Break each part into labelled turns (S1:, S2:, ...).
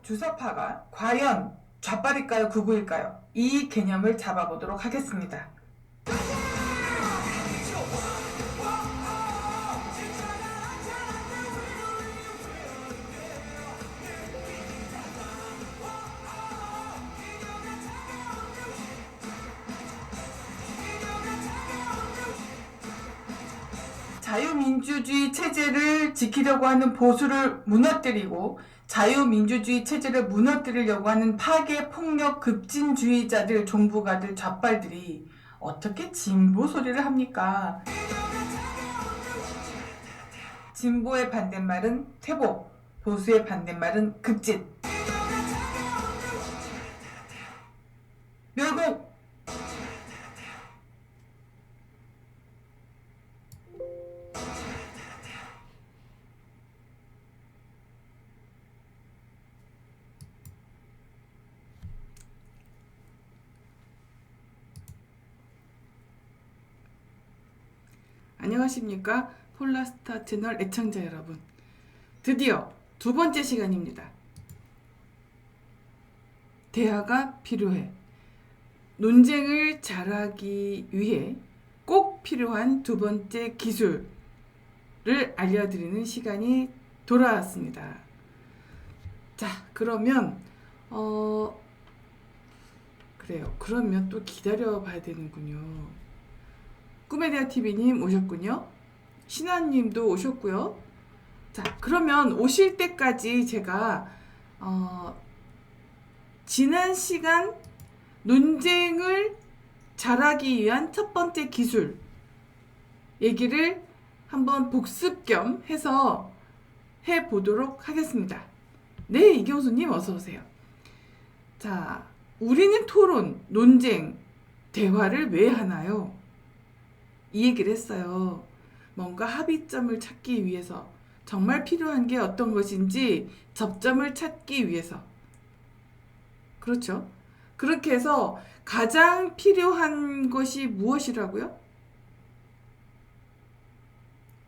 S1: 주석파가 과연 좌빨일까요, 극우일까요? 이 개념을 잡아보도록 하겠습니다. 자유민주주의 체제를 지키려고 하는 보수를 무너뜨리고 자유민주주의 체제를 무너뜨리려고 하는 파괴, 폭력, 급진주의자들, 종부가들, 좌빨들이 어떻게 진보 소리를 합니까? 진보의 반대말은 퇴보, 보수의 반대말은 급진. 멸공! 안녕하십니까? 폴라스타 채널 애청자 여러분. 드디어 두 번째 시간입니다. 대화가 필요해. 논쟁을 잘하기 위해 꼭 필요한 두 번째 기술을 알려드리는 시간이 돌아왔습니다. 자, 그러면 그래요. 그러면 또 기다려 봐야 되는군요. 꿈에대하TV님 오셨군요. 신하님도 오셨고요. 자, 그러면 오실 때까지 제가 지난 시간 논쟁을 잘하기 위한 첫 번째 기술 얘기를 한번 복습 겸 해서 해보도록 하겠습니다. 네, 이경수님 어서오세요. 자, 우리는 토론, 논쟁, 대화를 왜 하나요? 이 얘기를 했어요. 뭔가 합의점을 찾기 위해서, 정말 필요한 게 어떤 것인지 접점을 찾기 위해서. 그렇죠? 그렇게 해서 가장 필요한 것이 무엇이라고요?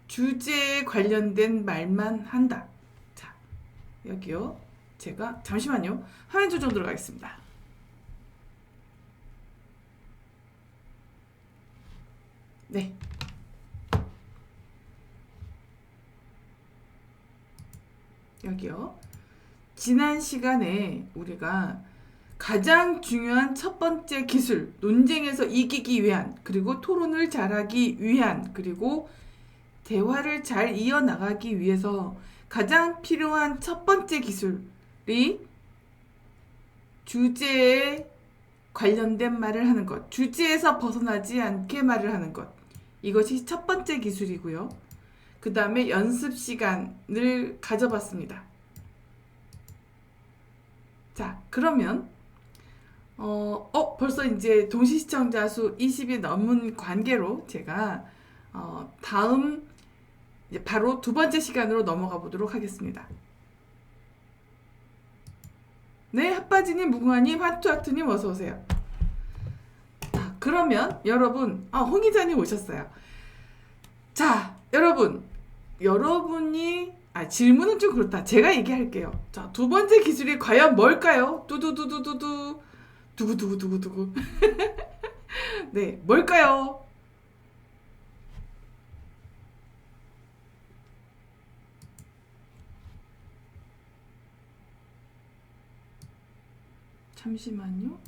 S1: 주제에 관련된 말만 한다. 자, 여기요. 제가 잠시만요. 화면 조정 들어가겠습니다. 네. 여기요. 지난 시간에 우리가 가장 중요한 첫 번째 기술, 논쟁에서 이기기 위한, 그리고 토론을 잘하기 위한, 그리고 대화를 잘 이어나가기 위해서 가장 필요한 첫 번째 기술이 주제에 관련된 말을 하는 것, 주제에서 벗어나지 않게 말을 하는 것. 이것이 첫 번째 기술이고요. 그 다음에 연습 시간을 가져봤습니다. 자, 그러면 벌써 이제 동시 시청자 수 20이 넘은 관계로 제가 다음 이제 바로 두 번째 시간으로 넘어가 보도록 하겠습니다. 네, 핫바지님, 무궁화님, 하투하투님 어서 오세요. 그러면 여러분, 홍희자님 오셨어요. 자, 여러분이 질문은 좀 그렇다. 제가 얘기할게요. 자, 두 번째 기술이 과연 뭘까요? 두두두두두두 두구두구두구두구 네, 뭘까요? 잠시만요.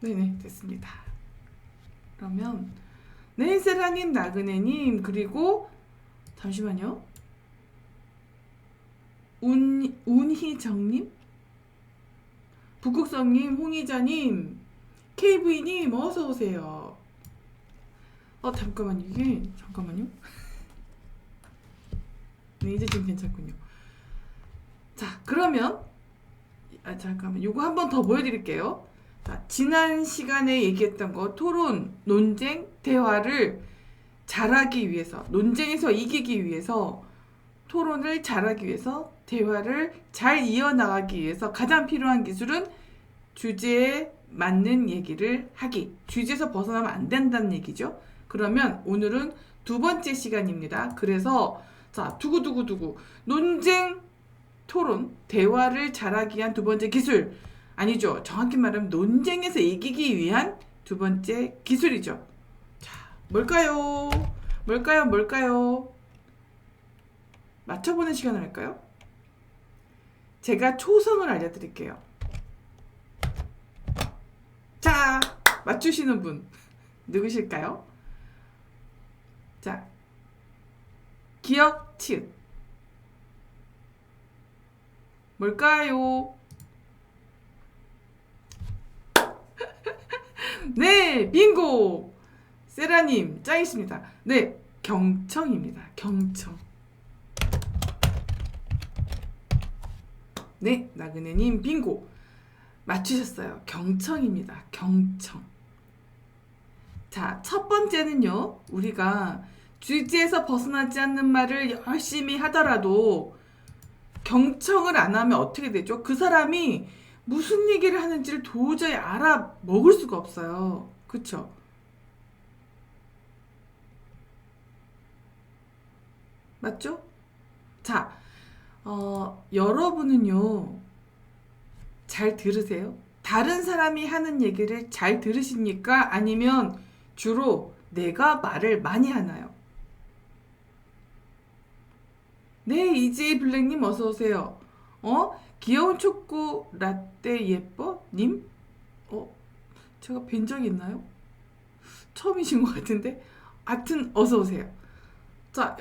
S1: 네네, 됐습니다. 그러면 네, 세라님, 나그네님, 그리고 잠시만요. 운희정님, 북극성님, 홍희자님, KV님 어서 오세요. 잠깐만요. 네, 이제 좀 괜찮군요. 자, 그러면 잠깐만, 요거 한 번 더 보여드릴게요. 자, 지난 시간에 얘기했던 거, 토론, 논쟁, 대화를 잘하기 위해서, 논쟁에서 이기기 위해서, 토론을 잘하기 위해서, 대화를 잘 이어나가기 위해서 가장 필요한 기술은 주제에 맞는 얘기를 하기. 주제에서 벗어나면 안 된다는 얘기죠. 그러면 오늘은 두 번째 시간입니다. 그래서 자, 두구두구두구. 논쟁, 토론, 대화를 잘하기 위한 두 번째 기술. 아니죠. 정확히 말하면 논쟁에서 이기기 위한 두 번째 기술이죠. 자, 뭘까요? 뭘까요? 맞춰보는 시간을 할까요? 제가 초성을 알려드릴게요. 자, 맞추시는 분 누구실까요? 자, 기억, 치읓. 뭘까요? 네, 빙고! 세라님, 짱이십니다. 네, 경청입니다. 경청. 네, 나그네님, 빙고! 맞추셨어요. 경청입니다. 경청. 자, 첫 번째는요, 우리가 주제에서 벗어나지 않는 말을 열심히 하더라도 경청을 안 하면 어떻게 되죠? 그 사람이 무슨 얘기를 하는지를 도저히 알아먹을 수가 없어요. 그쵸? 맞죠? 자, 여러분은요, 잘 들으세요? 다른 사람이 하는 얘기를 잘 들으십니까? 아니면 주로 내가 말을 많이 하나요? 네, 이지 블랙님 어서오세요. 귀여운 초코 라떼 예뻐? 님? 제가 뵌 적 있나요? 처음이신 것 같은데? 하여튼 어서오세요. 자,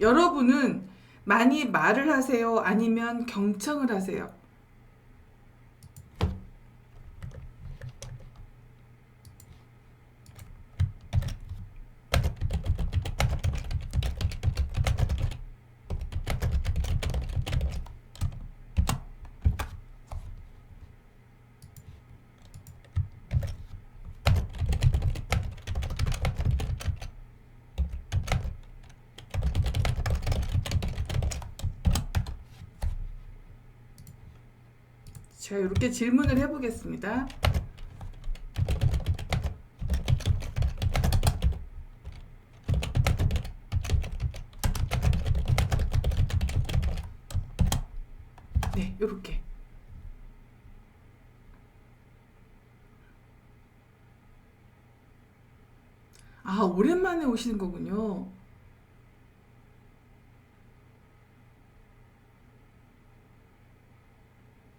S1: 여러분은 많이 말을 하세요? 아니면 경청을 하세요? 자, 이렇게 질문을 해보겠습니다. 네, 이렇게. 아, 오랜만에 오시는 거군요.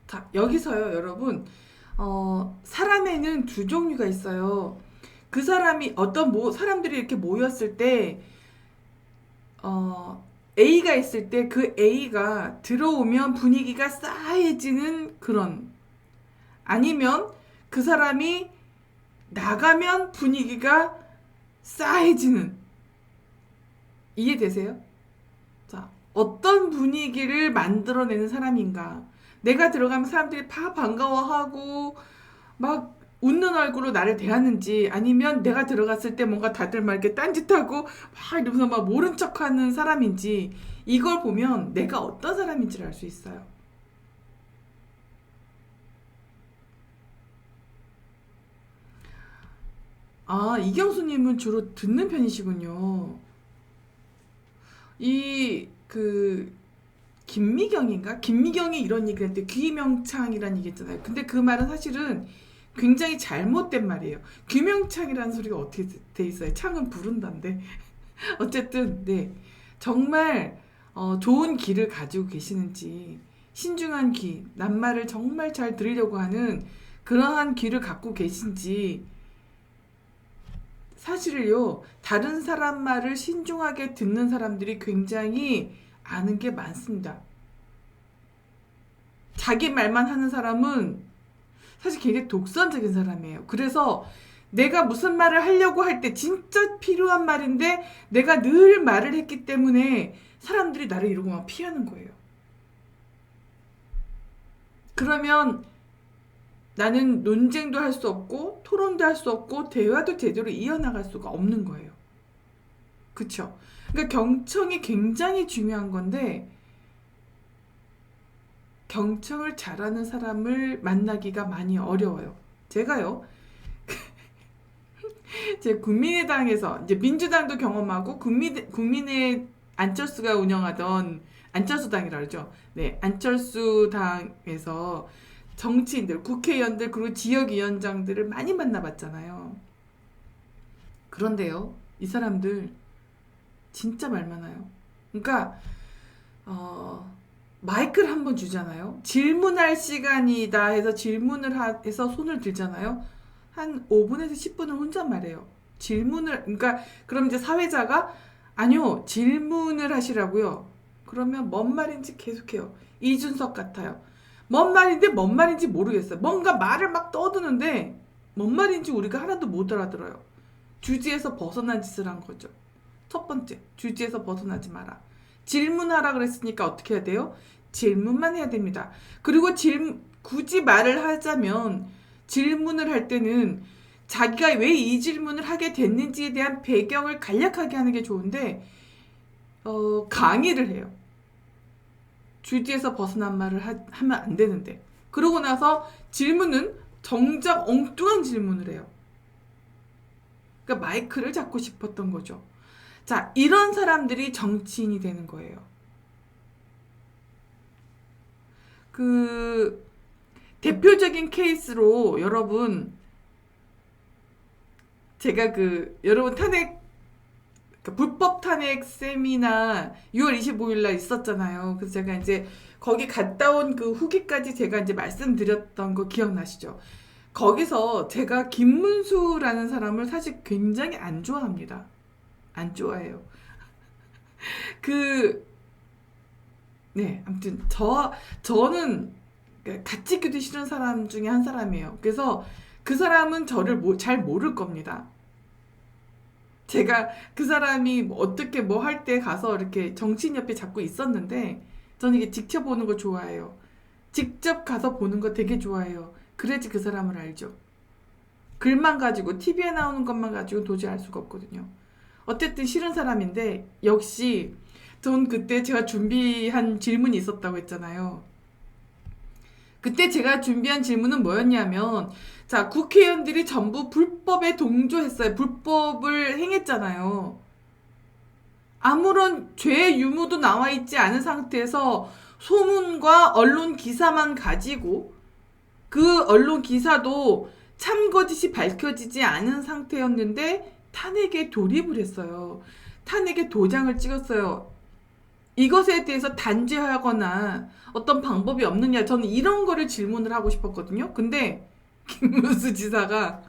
S1: 자, 여기서요, 여러분. 사람에는 두 종류가 있어요. 그 사람이 사람들이 이렇게 모였을 때, A가 있을 때 그 A가 들어오면 분위기가 싸해지는 그런. 아니면 그 사람이 나가면 분위기가 싸해지는. 이해되세요? 자, 어떤 분위기를 만들어내는 사람인가? 내가 들어가면 사람들이 다 반가워하고 막 웃는 얼굴로 나를 대하는지, 아니면 내가 들어갔을 때 뭔가 다들 막 이렇게 딴짓하고 막 이러면서 막 모른 척하는 사람인지, 이걸 보면 내가 어떤 사람인지를 알 수 있어요. 아, 이경수님은 주로 듣는 편이시군요. 김미경인가? 김미경이 이런 얘기를 했대. 귀명창이라는 얘기 했잖아요. 근데 그 말은 사실은 굉장히 잘못된 말이에요. 귀명창이라는 소리가 어떻게 돼 있어요? 창은 부른다는데. 어쨌든, 네. 정말, 좋은 귀를 가지고 계시는지, 신중한 귀, 낱말을 정말 잘 들으려고 하는 그러한 귀를 갖고 계신지, 사실을요, 다른 사람 말을 신중하게 듣는 사람들이 굉장히 아는 게 많습니다. 자기 말만 하는 사람은 사실 굉장히 독선적인 사람이에요. 그래서 내가 무슨 말을 하려고 할 때 진짜 필요한 말인데 내가 늘 말을 했기 때문에 사람들이 나를 이러고 막 피하는 거예요. 그러면 나는 논쟁도 할 수 없고 토론도 할 수 없고 대화도 제대로 이어나갈 수가 없는 거예요. 그쵸? 그러니까 경청이 굉장히 중요한 건데, 경청을 잘하는 사람을 만나기가 많이 어려워요. 제가요, 제 국민의당에서 이제 민주당도 경험하고 안철수가 운영하던 안철수당이라 그러죠. 네, 안철수당에서 정치인들, 국회의원들 그리고 지역위원장들을 많이 만나봤잖아요. 그런데요, 이 사람들 진짜 말 많아요. 그러니까 마이크를 한번 주잖아요. 질문할 시간이다 해서 질문을 해서 손을 들잖아요. 한 5분에서 10분은 혼잣말해요. 그러니까 그럼 이제 사회자가 아니요, 질문을 하시라고요. 그러면 뭔 말인지 계속해요. 이준석 같아요. 뭔 말인데 뭔 말인지 모르겠어요. 뭔가 말을 막 떠드는데 뭔 말인지 우리가 하나도 못 알아들어요. 주지에서 벗어난 짓을 한 거죠. 첫 번째, 주지에서 벗어나지 마라. 질문하라 그랬으니까 어떻게 해야 돼요? 질문만 해야 됩니다. 그리고 굳이 말을 하자면 질문을 할 때는 자기가 왜 이 질문을 하게 됐는지에 대한 배경을 간략하게 하는 게 좋은데 강의를 해요. 주지에서 벗어난 말을 하면 안 되는데. 그러고 나서 질문은 정작 엉뚱한 질문을 해요. 그러니까 마이크를 잡고 싶었던 거죠. 자, 이런 사람들이 정치인이 되는 거예요. 그 대표적인 케이스로 여러분, 제가 여러분 불법 탄핵 세미나 6월 25일 날 있었잖아요. 그래서 제가 이제 거기 갔다 온 그 후기까지 제가 이제 말씀드렸던 거 기억나시죠? 거기서 제가 김문수라는 사람을 사실 굉장히 안 좋아합니다. 안 좋아해요. 네, 아무튼 저는 같이 기도 싫은 사람 중에 한 사람이에요. 그래서 그 사람은 저를 잘 모를 겁니다. 제가 그 사람이 어떻게 뭐 할 때 가서 이렇게 정치인 옆에 자꾸 있었는데 저는 이게 지켜보는 거 좋아해요. 직접 가서 보는 거 되게 좋아해요. 그래야지 그 사람을 알죠. 글만 가지고 TV에 나오는 것만 가지고 도저히 알 수가 없거든요. 어쨌든 싫은 사람인데 역시 전 그때 제가 준비한 질문이 있었다고 했잖아요. 그때 제가 준비한 질문은 뭐였냐면, 자, 국회의원들이 전부 불법에 동조했어요. 불법을 행했잖아요. 아무런 죄 유무도 나와 있지 않은 상태에서 소문과 언론 기사만 가지고 그 언론 기사도 참거짓이 밝혀지지 않은 상태였는데 탄핵에 돌입을 했어요. 탄핵에 도장을 찍었어요. 이것에 대해서 단죄하거나 어떤 방법이 없느냐, 저는 이런 거를 질문을 하고 싶었거든요. 근데 김문수 지사가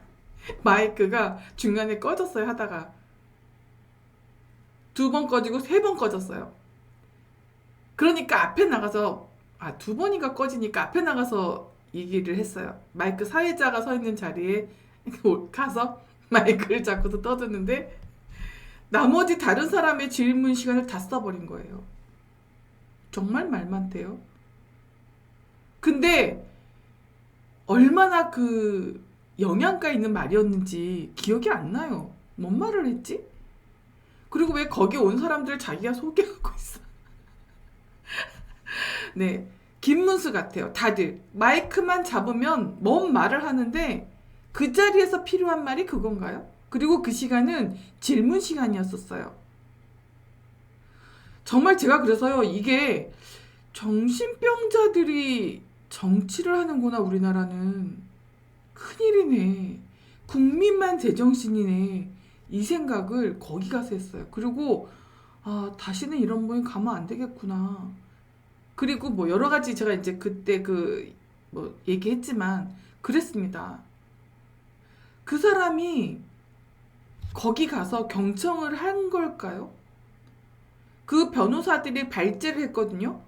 S1: 마이크가 중간에 꺼졌어요. 하다가 2번 꺼지고 3번 꺼졌어요. 그러니까 앞에 나가서 2번인가 꺼지니까 앞에 나가서 얘기를 했어요. 마이크 사회자가 서 있는 자리에 가서 마이크를 잡고서 떠드는데 나머지 다른 사람의 질문 시간을 다 써버린 거예요. 정말 말 많대요. 근데 얼마나 영양가 있는 말이었는지 기억이 안 나요. 뭔 말을 했지? 그리고 왜 거기 온 사람들 자기가 소개하고 있어? 네, 김문수 같아요. 다들 마이크만 잡으면 뭔 말을 하는데 그 자리에서 필요한 말이 그건가요? 그리고 그 시간은 질문 시간이었었어요. 정말 제가 그래서요, 이게 정신병자들이 정치를 하는구나, 우리나라는. 큰일이네. 국민만 제정신이네. 이 생각을 거기 가서 했어요. 그리고 다시는 이런 모임 가면 안 되겠구나. 그리고 뭐 여러 가지 제가 이제 그때 얘기했지만 그랬습니다. 그 사람이 거기 가서 경청을 한 걸까요? 그 변호사들이 발제를 했거든요.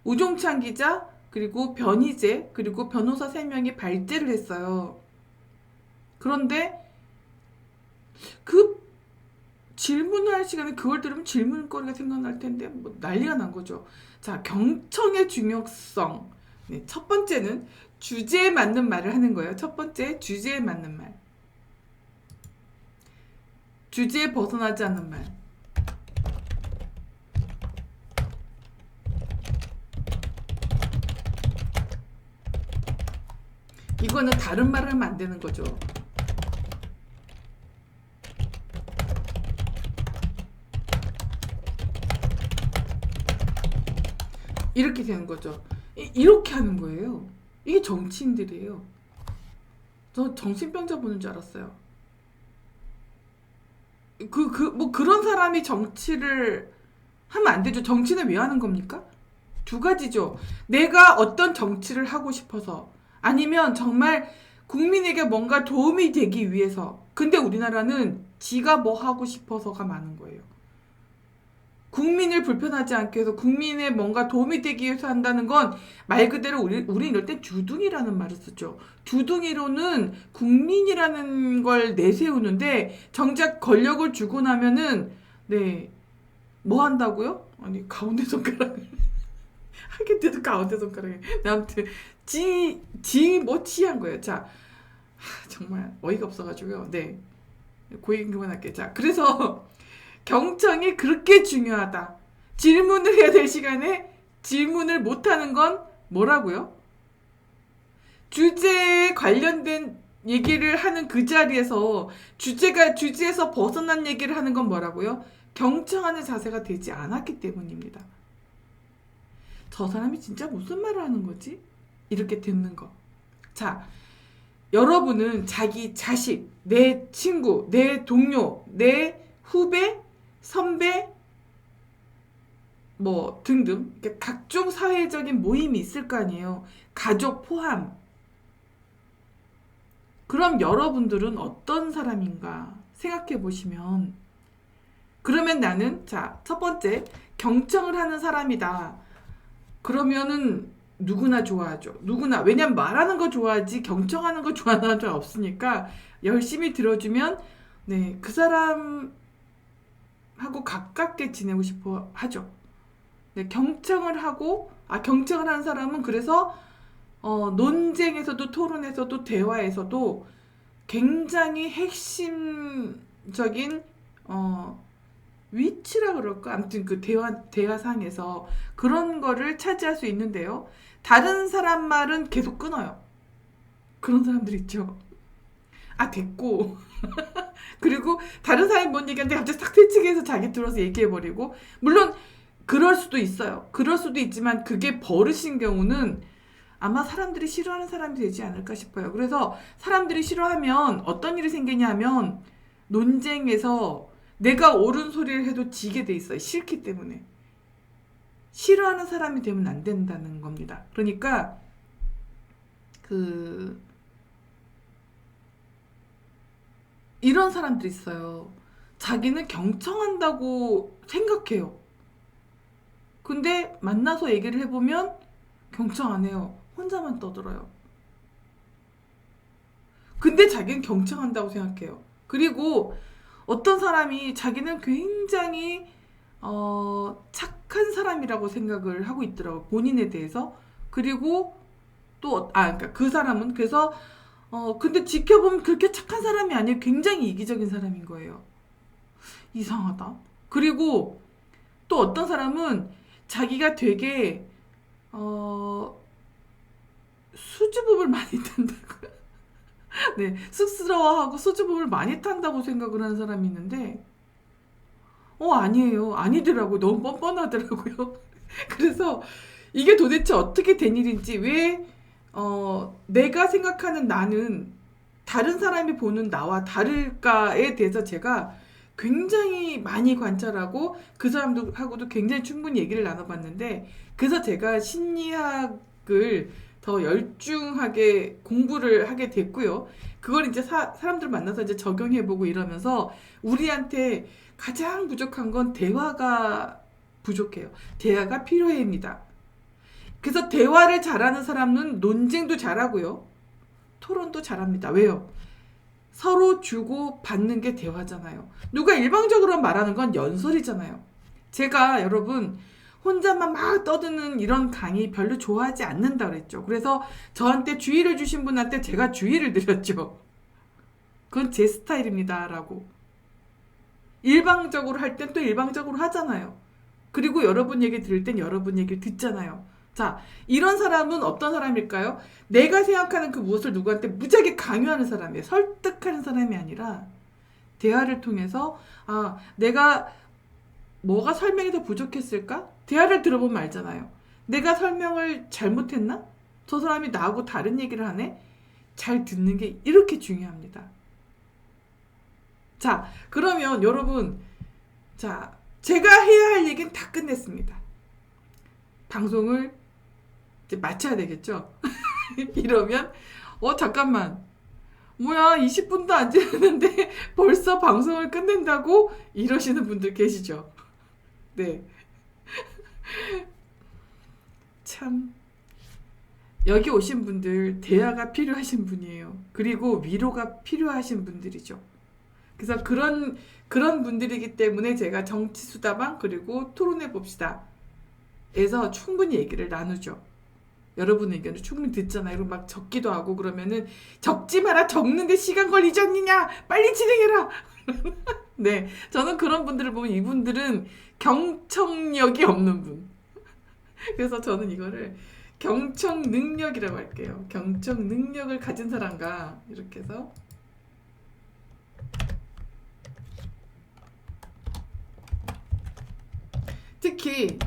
S1: 우종찬 기자, 그리고 변희재, 그리고 변호사 3명이 발제를 했어요. 그런데 그 질문을 할 시간에 그걸 들으면 질문거리가 생각날 텐데 뭐 난리가 난 거죠. 자, 경청의 중요성. 네, 첫 번째는 주제에 맞는 말을 하는 거예요. 첫 번째, 주제에 맞는 말. 주제에 벗어나지 않는 말. 이거는 다른 말을 하면 안 되는 거죠. 이렇게 되는 거죠. 이렇게 하는 거예요. 이게 정치인들이에요. 저 정신병자 보는 줄 알았어요. 뭐 그런 사람이 정치를 하면 안 되죠. 정치는 왜 하는 겁니까? 두 가지죠. 내가 어떤 정치를 하고 싶어서, 아니면 정말 국민에게 뭔가 도움이 되기 위해서. 근데 우리나라는 지가 뭐 하고 싶어서가 많은 거예요. 국민을 불편하지 않게 해서 국민에 뭔가 도움이 되기 위해서 한다는 건 말 그대로 우리 이럴 때 주둥이라는 말을 쓰죠. 주둥이로는 국민이라는 걸 내세우는데 정작 권력을 주고 나면은 네, 뭐 한다고요? 아니 가운데 손가락을 하겠대도 가운데 손가락에 아무튼 뭐 치한 거예요. 자, 정말 어이가 없어가지고요. 네, 고얘기 그만할게요. 자, 그래서 경청이 그렇게 중요하다. 질문을 해야 될 시간에 질문을 못하는 건 뭐라고요? 주제에 관련된 얘기를 하는 그 자리에서 주제에서 벗어난 얘기를 하는 건 뭐라고요? 경청하는 자세가 되지 않았기 때문입니다. 저 사람이 진짜 무슨 말을 하는 거지? 이렇게 듣는 거. 자, 여러분은 자기 자식, 내 친구, 내 동료, 내 후배, 선배, 뭐 등등 각종 사회적인 모임이 있을 거 아니에요. 가족 포함. 그럼 여러분들은 어떤 사람인가 생각해 보시면, 그러면 나는 자, 첫 번째 경청을 하는 사람이다. 그러면은 누구나 좋아하죠. 누구나. 왜냐면 말하는 거 좋아하지 경청하는 거 좋아하는 사람 없으니까 열심히 들어주면 네, 그 사람하고 가깝게 지내고 싶어 하죠. 네, 경청을 하는 사람은 그래서 논쟁에서도 토론에서도 대화에서도 굉장히 핵심적인 위치라 그럴까? 아무튼 그 대화상에서 그런 거를 차지할 수 있는데요. 다른 사람 말은 계속 끊어요. 그런 사람들 있죠. 아, 됐고. 그리고 다른 사람이 뭔 얘기하는데 갑자기 싹 새치기 해서 자기 들어서 얘기해버리고. 물론 그럴 수도 있어요. 그럴 수도 있지만 그게 버릇인 경우는 아마 사람들이 싫어하는 사람이 되지 않을까 싶어요. 그래서 사람들이 싫어하면 어떤 일이 생기냐면 논쟁에서 내가 옳은 소리를 해도 지게 돼 있어요. 싫기 때문에. 싫어하는 사람이 되면 안 된다는 겁니다. 그러니까 이런 사람들이 있어요. 자기는 경청한다고 생각해요. 근데 만나서 얘기를 해보면 경청 안 해요. 혼자만 떠들어요. 근데 자기는 경청한다고 생각해요. 그리고 어떤 사람이 자기는 굉장히 착한 사람이라고 생각을 하고 있더라고요. 본인에 대해서. 그리고 또 그러니까 그 사람은 그래서 근데 지켜보면 그렇게 착한 사람이 아니에요. 굉장히 이기적인 사람인 거예요. 이상하다. 그리고 또 어떤 사람은 자기가 되게 수줍음을 많이 탄다고. 네, 쑥스러워하고 수줍음을 많이 탄다고 생각을 하는 사람이 있는데 아니에요. 아니더라고요. 너무 뻔뻔하더라고요. 그래서 이게 도대체 어떻게 된 일인지, 왜 내가 생각하는 나는 다른 사람이 보는 나와 다를까에 대해서 제가 굉장히 많이 관찰하고 그 사람들하고도 굉장히 충분히 얘기를 나눠봤는데, 그래서 제가 심리학을 더 열중하게 공부를 하게 됐고요. 그걸 이제 사람들 만나서 이제 적용해보고 이러면서 우리한테 가장 부족한 건 대화가 부족해요. 대화가 필요합니다. 그래서 대화를 잘하는 사람은 논쟁도 잘하고요. 토론도 잘합니다. 왜요? 서로 주고 받는 게 대화잖아요. 누가 일방적으로 말하는 건 연설이잖아요. 제가 여러분 혼자만 막 떠드는 이런 강의 별로 좋아하지 않는다 그랬죠. 그래서 저한테 주의를 주신 분한테 제가 주의를 드렸죠. 그건 제 스타일입니다 라고. 일방적으로 할 땐 또 일방적으로 하잖아요. 그리고 여러분 얘기 들을 땐 여러분 얘기를 듣잖아요. 자, 이런 사람은 어떤 사람일까요? 내가 생각하는 그 무엇을 누구한테 무지하게 강요하는 사람이에요. 설득하는 사람이 아니라 대화를 통해서 내가 뭐가 설명이 더 부족했을까? 대화를 들어보면 알잖아요. 내가 설명을 잘못했나? 저 사람이 나하고 다른 얘기를 하네? 잘 듣는 게 이렇게 중요합니다. 자, 그러면 여러분, 자, 제가 해야 할 얘기는 다 끝냈습니다. 방송을 이제 마쳐야 되겠죠? 이러면, 잠깐만. 뭐야, 20분도 안 지났는데 벌써 방송을 끝낸다고? 이러시는 분들 계시죠? 네. 참. 여기 오신 분들 대화가 필요하신 분이에요. 그리고 위로가 필요하신 분들이죠. 그래서 그런 분들이기 때문에 제가 정치수다방 그리고 토론해 봅시다 에서 충분히 얘기를 나누죠. 여러분 의견을 충분히 듣잖아요. 그리고 막 적기도 하고 그러면은 적지 마라. 적는데 시간 걸리지 않느냐. 빨리 진행해라. 네, 저는 그런 분들을 보면 이분들은 경청력이 없는 분. 그래서 저는 이거를 경청 능력이라고 할게요. 경청 능력을 가진 사람과 이렇게 해서 특히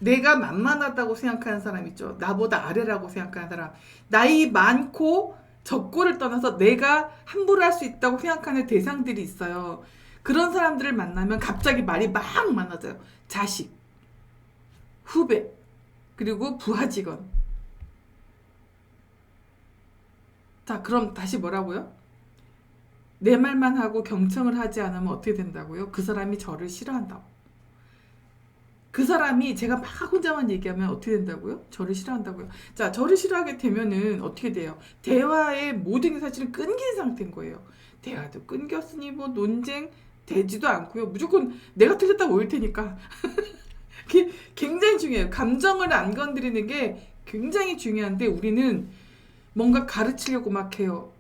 S1: 내가 만만하다고 생각하는 사람 있죠. 나보다 아래라고 생각하는 사람. 나이 많고 적고를 떠나서 내가 함부로 할 수 있다고 생각하는 대상들이 있어요. 그런 사람들을 만나면 갑자기 말이 막 많아져요. 자식, 후배, 그리고 부하 직원. 자, 그럼 다시 뭐라고요? 내 말만 하고 경청을 하지 않으면 어떻게 된다고요? 그 사람이 저를 싫어한다고. 그 사람이 제가 막 혼자만 얘기하면 어떻게 된다고요? 저를 싫어한다고요. 자, 저를 싫어하게 되면은 어떻게 돼요? 대화의 모든 게 사실은 끊긴 상태인 거예요. 대화도 끊겼으니 뭐 논쟁 되지도 않고요. 무조건 내가 틀렸다고 올 테니까. 그게 굉장히 중요해요. 감정을 안 건드리는 게 굉장히 중요한데 우리는 뭔가 가르치려고 막 해요.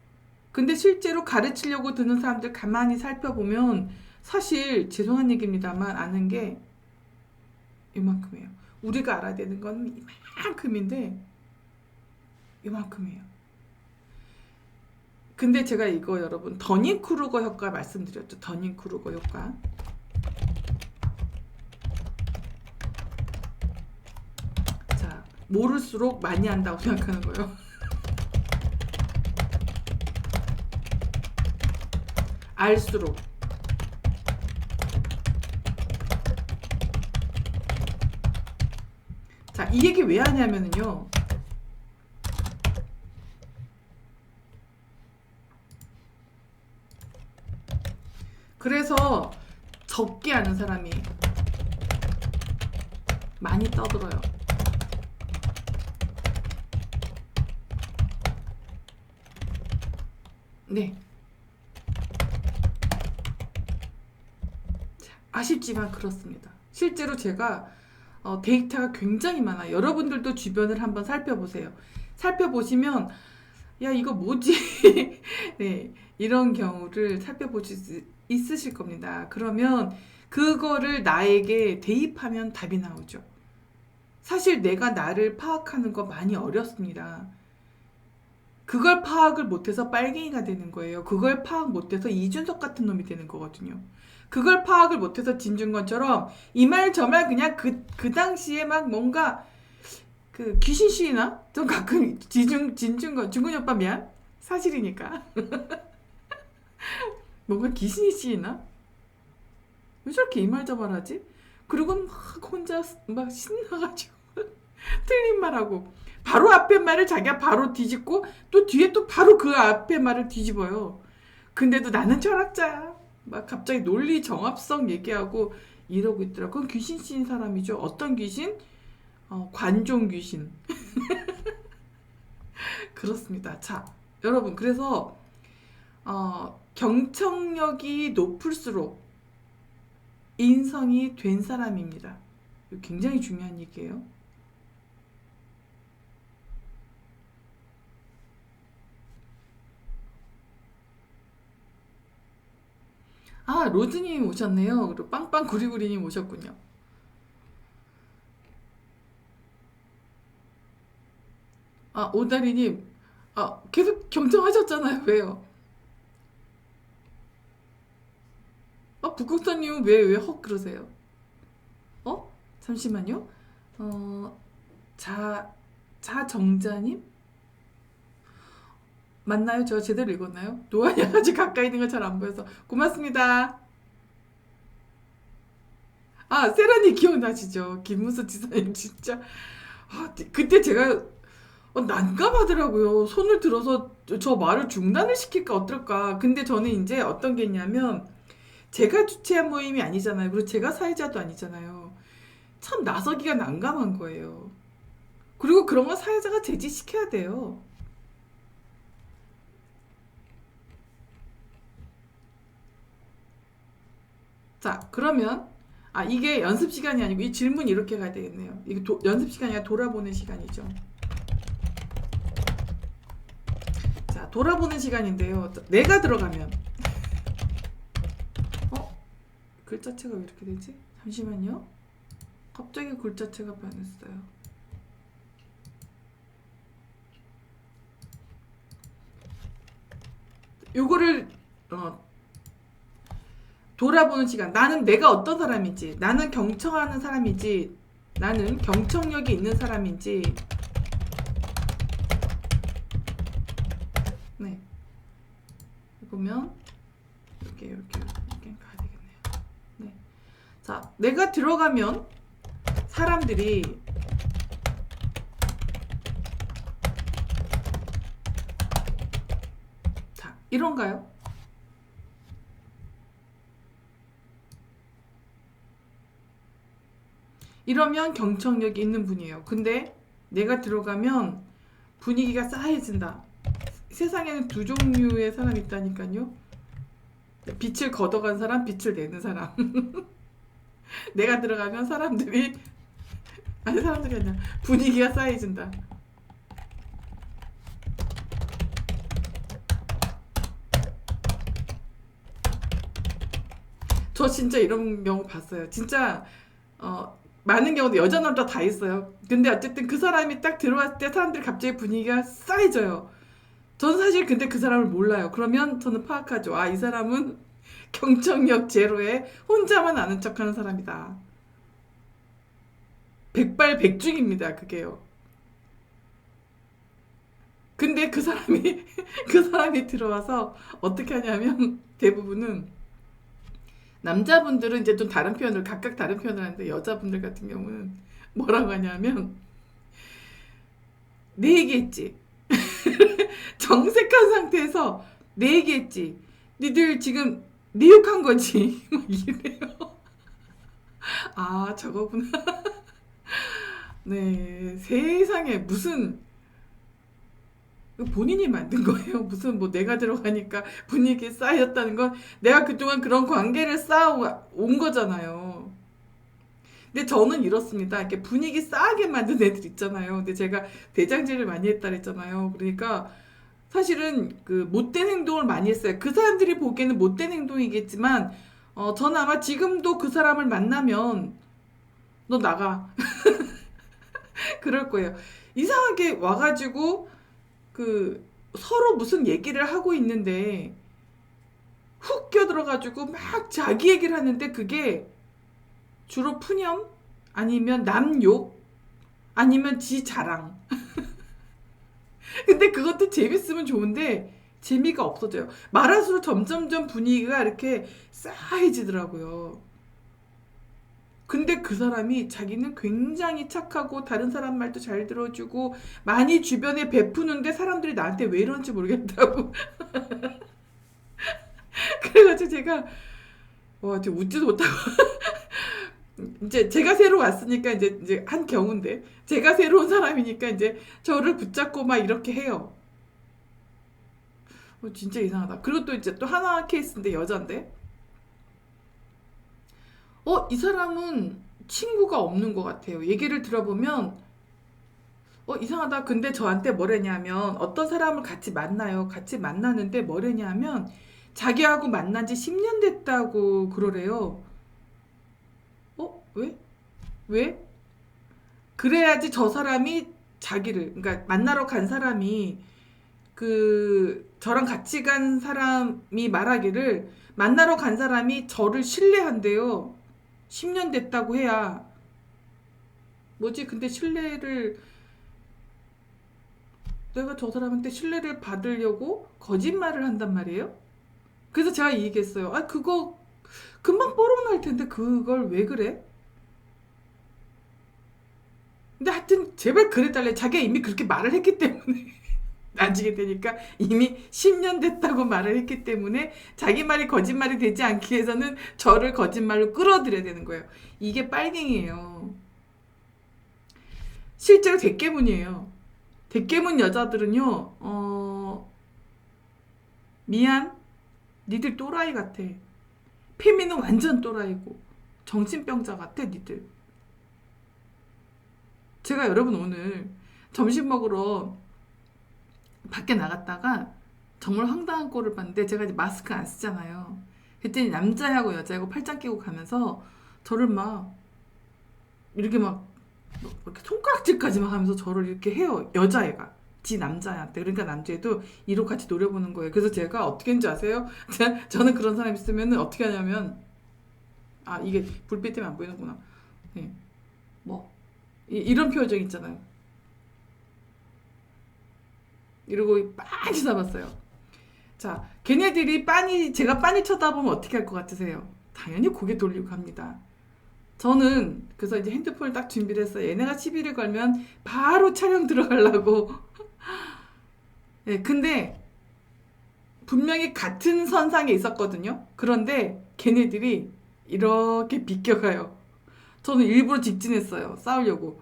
S1: 근데 실제로 가르치려고 드는 사람들 가만히 살펴보면 사실 죄송한 얘기입니다만 아는 게 이만큼이에요. 우리가 알아야 되는 건 이만큼인데 이만큼이에요. 근데 제가 이거 여러분 더닝크루거 효과 말씀드렸죠. 더닝크루거 효과. 자, 모를수록 많이 한다고 생각하는 거예요. 알수록. 자, 이 얘기 왜 하냐면요. 그래서 적게 아는 사람이 많이 떠들어요. 네. 아쉽지만 그렇습니다. 실제로 제가 데이터가 굉장히 많아요. 여러분들도 주변을 한번 살펴보세요. 살펴보시면 야 이거 뭐지? 네, 이런 경우를 살펴보실 수 있으실 겁니다. 그러면 그거를 나에게 대입하면 답이 나오죠. 사실 내가 나를 파악하는 거 많이 어렵습니다. 그걸 파악을 못해서 빨갱이가 되는 거예요. 그걸 파악 못해서 이준석 같은 놈이 되는 거거든요. 그걸 파악을 못해서 진중권처럼 이 말 저 말 그냥 그 당시에 막 뭔가 그 귀신 씨나 좀 가끔 진중권 중근이 오빠 미안 사실이니까 뭔가 귀신이 씨나 왜 저렇게 이 말 저 말 하지? 그리고 막 혼자 막 신나가지고 틀린 말하고 바로 앞에 말을 자기가 바로 뒤집고 또 뒤에 또 바로 그 앞에 말을 뒤집어요. 근데도 나는 철학자야. 막 갑자기 논리 정합성 얘기하고 이러고 있더라. 그건 귀신 씌인 사람이죠. 어떤 귀신? 관종 귀신. 그렇습니다. 자, 여러분 그래서 경청력이 높을수록 인성이 된 사람입니다. 굉장히 중요한 얘기예요. 아, 로즈님 오셨네요. 그리고 빵빵구리구리님 오셨군요. 아, 오다리님, 계속 경청하셨잖아요. 왜요? 북극사님 왜 헉 그러세요? 잠시만요. 어, 자정자님? 맞나요? 저 제대로 읽었나요? 노안이 아주 가까이 있는 거 잘 안 보여서 고맙습니다. 아, 세라님 기억나시죠? 김문수 지사님 진짜 그때 제가 난감하더라고요. 손을 들어서 저 말을 중단을 시킬까 어떨까. 근데 저는 이제 어떤 게 있냐면 제가 주최한 모임이 아니잖아요. 그리고 제가 사회자도 아니잖아요. 참 나서기가 난감한 거예요. 그리고 그런 건 사회자가 제지시켜야 돼요. 자, 그러면 이게 연습 시간이 아니고 이 질문이 이렇게 가야 되겠네요. 이게 연습 시간이 아니라 돌아보는 시간이죠. 자, 돌아보는 시간인데요. 내가 들어가면 글자체가 왜 이렇게 되지? 잠시만요. 갑자기 글자체가 변했어요. 요거를 돌아보는 시간. 나는 내가 어떤 사람인지, 나는 경청하는 사람인지, 나는 경청력이 있는 사람인지. 네. 보면 이렇게 가야 되겠네요. 네. 자, 내가 들어가면 사람들이 자, 이런가요? 이러면 경청력이 있는 분이에요. 근데 내가 들어가면 분위기가 싸해진다. 세상에는 두 종류의 사람이 있다니까요. 빛을 걷어간 사람, 빛을 내는 사람. 내가 들어가면 사람들이 아니라 분위기가 싸해진다. 저 진짜 이런 경우 봤어요. 진짜 많은 경우도 여자 남자 다 있어요. 근데 어쨌든 그 사람이 딱 들어왔을 때 사람들이 갑자기 분위기가 싸해져요. 저는 사실 근데 그 사람을 몰라요. 그러면 저는 파악하죠. 이 사람은 경청력 제로에 혼자만 아는 척하는 사람이다. 백발백중입니다. 그게요. 근데 그 사람이 들어와서 어떻게 하냐면 대부분은 남자분들은 이제 좀 각각 다른 표현을 하는데 여자분들 같은 경우는 뭐라고 하냐면 내 얘기했지. 정색한 상태에서 내 얘기했지. 니들 지금 네 욕한 거지. 막 이래요. 저거구나. 네, 세상에 무슨 본인이 만든 거예요. 무슨 내가 들어가니까 분위기 쌓였다는 건 내가 그동안 그런 관계를 쌓아온 거잖아요. 근데 저는 이렇습니다. 이렇게 분위기 싸하게 만든 애들 있잖아요. 근데 제가 대장질을 많이 했다 그랬잖아요. 그러니까 사실은 그 못된 행동을 많이 했어요. 그 사람들이 보기에는 못된 행동이겠지만 저는 아마 지금도 그 사람을 만나면 너 나가. 그럴 거예요. 이상하게 와가지고 서로 무슨 얘기를 하고 있는데 훅 껴들어가지고 막 자기 얘기를 하는데 그게 주로 푸념 아니면 남욕 아니면 지 자랑. 근데 그것도 재밌으면 좋은데 재미가 없어져요. 말할수록 점점점 분위기가 이렇게 싸해지더라고요. 근데 그 사람이 자기는 굉장히 착하고 다른 사람 말도 잘 들어주고 많이 주변에 베푸는데 사람들이 나한테 왜 이런지 모르겠다고. 그래가지고 제가 좀 웃지도 못하고 이제 제가 새로 왔으니까 이제 한 경우인데 제가 새로운 사람이니까 이제 저를 붙잡고 막 이렇게 해요. 진짜 이상하다. 그리고 또 이제 또 하나 케이스인데 여잔데 이 사람은 친구가 없는 것 같아요. 얘기를 들어보면 이상하다. 근데 저한테 뭐랬냐면 어떤 사람을 같이 만나요. 같이 만나는데 뭐랬냐면 자기하고 만난 지 10년 됐다고 그러래요. 왜? 왜? 그래야지 저 사람이 그러니까 만나러 간 사람이 저랑 같이 간 사람이 말하기를 만나러 간 사람이 저를 신뢰한대요. 10년 됐다고 해야 뭐지? 근데 내가 저 사람한테 신뢰를 받으려고 거짓말을 한단 말이에요? 그래서 제가 이 얘기했어요. 아, 그거 금방 뽀록 날 텐데 그걸 왜 그래? 근데 하여튼 제발 그래달래. 자기가 이미 그렇게 말을 했기 때문에 나중에 되니까 이미 10년 됐다고 말을 했기 때문에 자기 말이 거짓말이 되지 않기 위해서는 저를 거짓말로 끌어들여야 되는 거예요. 이게 빨갱이에요. 실제로 대깨문이에요. 대깨문 여자들은요, 미안, 니들 또라이 같아. 페미는 완전 또라이고 정신병자 같아, 니들. 제가 여러분 오늘 점심 먹으러 밖에 나갔다가 정말 황당한 꼴을 봤는데, 제가 이제 마스크 안 쓰잖아요. 그랬더니 남자하고 여자하고 팔짱 끼고 가면서 저를 막 이렇게 막 이렇게 손가락질까지 막 하면서 저를 이렇게 해요. 여자애가 지 남자한테. 그러니까 남자애도 이로 같이 노려보는 거예요. 그래서 제가 어떻게 했는지 아세요? 저는 그런 사람 있으면 어떻게 하냐면, 아, 이게 불빛 때문에 안 보이는구나. 네. 뭐 이런 표정 있잖아요. 이러고 빤히 잡았어요. 자, 걔네들이 제가 빤히 쳐다보면 어떻게 할 것 같으세요? 당연히 고개 돌리고 갑니다. 저는 그래서 이제 핸드폰을 딱 준비를 했어요. 얘네가 시비를 걸면 바로 촬영 들어가려고. 네, 근데 분명히 같은 선상에 있었거든요. 그런데 걔네들이 이렇게 비껴가요. 저는 일부러 직진했어요. 싸우려고.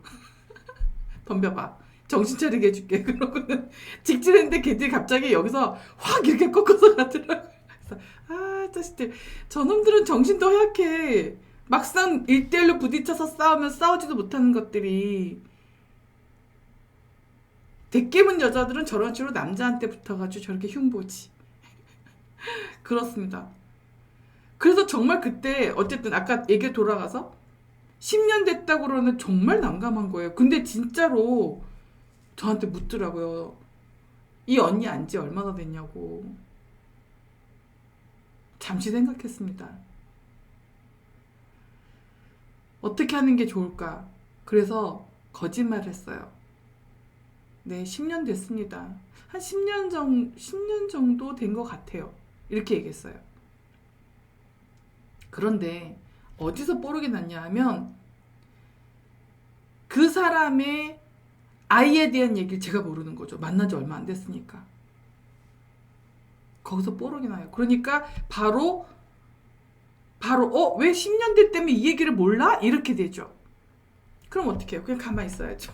S1: 덤벼봐. 정신 차리게 해줄게. 그러고는 직진했는데 걔들이 갑자기 여기서 확 이렇게 꺾어서 가더라고요. 그래서 아, 자식들. 저놈들은 정신도 허약해. 막상 1대1로 부딪혀서 싸우면 싸우지도 못하는 것들이. 대깨문 여자들은 저런 식으로 남자한테 붙어가지고 저렇게 흉보지. 그렇습니다. 그래서 정말 그때 어쨌든 아까 얘기 돌아가서 10년 됐다고 그러는 정말 난감한 거예요. 근데 진짜로 저한테 묻더라고요. 이 언니 안지 얼마나 됐냐고. 잠시 생각했습니다. 어떻게 하는 게 좋을까? 그래서 거짓말을 했어요. 네, 10년 됐습니다. 한 10년 정도 된 것 같아요. 이렇게 얘기했어요. 그런데 어디서 뽀록이 났냐 하면, 그 사람의 아이에 대한 얘기를 제가 모르는 거죠. 만난 지 얼마 안 됐으니까. 거기서 뽀록이 나요. 그러니까 바로 왜 10년 됐다며 이 얘기를 몰라? 이렇게 되죠. 그럼 어떻게 해요? 그냥 가만히 있어야죠.